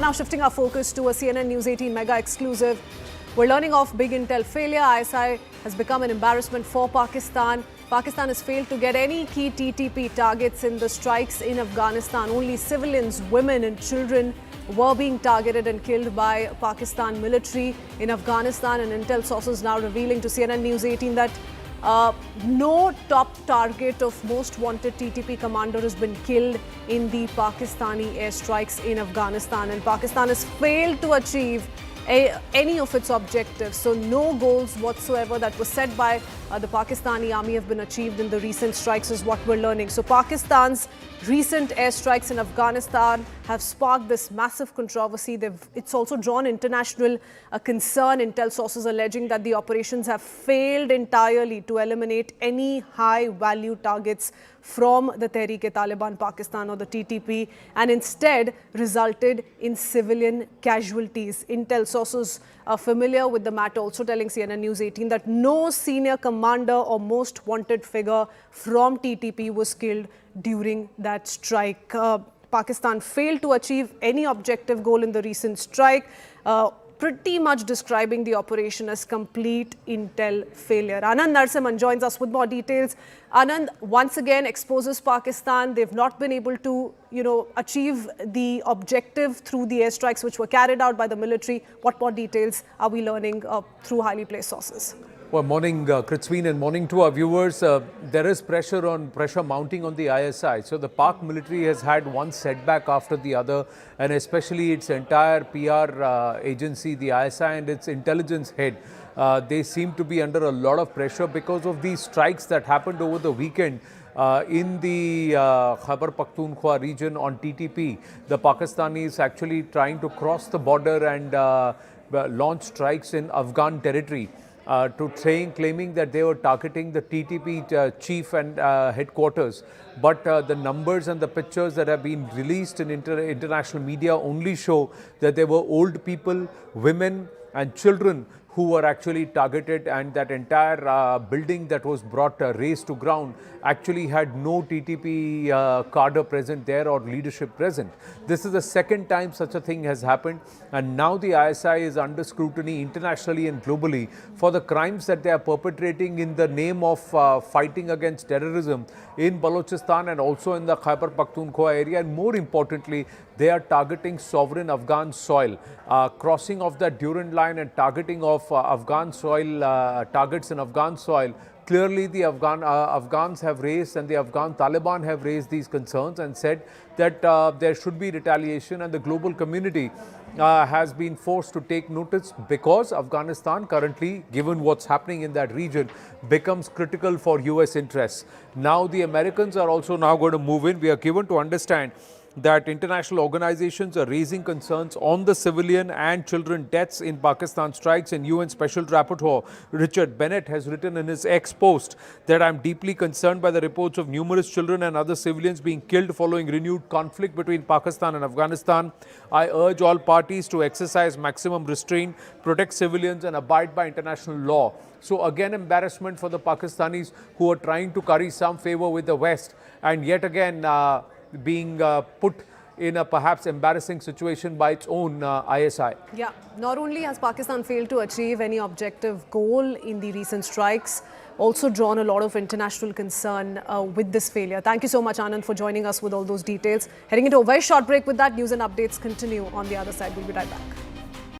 Now shifting our focus to a CNN News 18 mega exclusive. We're learning of big intel failure. ISI has become an embarrassment for Pakistan. Pakistan has failed to get any key TTP targets in the strikes in Afghanistan. Only civilians, women and children were being targeted and killed by Pakistan military in Afghanistan. And intel sources now revealing to CNN News 18 that no top target of most wanted TTP commander has been killed in the Pakistani airstrikes in Afghanistan, and Pakistan has failed to achieve any of its objectives. So no goals whatsoever that were set by the Pakistani army have been achieved in the recent strikes is what we're learning. So Pakistan's recent airstrikes in Afghanistan have sparked this massive controversy. It's also drawn international concern. Intel sources alleging that the operations have failed entirely to eliminate any high-value targets from the Tehreek-e-Taliban Pakistan or the TTP, and instead resulted in civilian casualties. Intel sources are familiar with the matter, also telling CNN News 18 that no senior commander or most wanted figure from TTP was killed during that strike. Pakistan failed to achieve any objective goal in the recent strike, pretty much describing the operation as complete intel failure. Anand Narsimhan joins us with more details. Anand, once again exposes Pakistan. They've not been able to, achieve the objective through the airstrikes which were carried out by the military. What more details are we learning through highly placed sources? Well, morning, Kritsveen, and morning to our viewers. There is pressure mounting on the ISI. So the Pak military has had one setback after the other, and especially its entire PR agency, the ISI, and its intelligence head. They seem to be under a lot of pressure because of these strikes that happened over the weekend. In the Khyber Pakhtunkhwa region on TTP, the Pakistanis actually trying to cross the border and launch strikes in Afghan territory. Claiming that they were targeting the TTP chief and headquarters. But the numbers and the pictures that have been released in international media only show that there were old people, women and children who were actually targeted, and that entire building that was brought razed to ground actually had no TTP cadre present there or leadership present. This is the second time such a thing has happened, and now the ISI is under scrutiny internationally and globally for the crimes that they are perpetrating in the name of fighting against terrorism in Balochistan and also in the Khyber Pakhtunkhwa area, and more importantly, they are targeting sovereign Afghan soil, crossing of that Durand line and targeting of Afghan soil, targets in Afghan soil. Clearly, the Afghans have raised, and the Afghan Taliban have raised these concerns and said that there should be retaliation, and the global community has been forced to take notice because Afghanistan currently, given what's happening in that region, becomes critical for US interests. Now the Americans are also now going to move in. We are given to understand that international organizations are raising concerns on the civilian and children deaths in Pakistan strikes, and UN Special Rapporteur Richard Bennett has written in his X post that I'm deeply concerned by the reports of numerous children and other civilians being killed following renewed conflict between Pakistan and Afghanistan. I urge all parties to exercise maximum restraint, protect civilians and abide by international law. So again, embarrassment for the Pakistanis who are trying to curry some favor with the West, and yet again being put in a perhaps embarrassing situation by its own ISI. Yeah, not only has Pakistan failed to achieve any objective goal in the recent strikes, also drawn a lot of international concern with this failure. Thank you so much, Anand, for joining us with all those details. Heading into a very short break with that, news and updates continue on the other side. We'll be right back.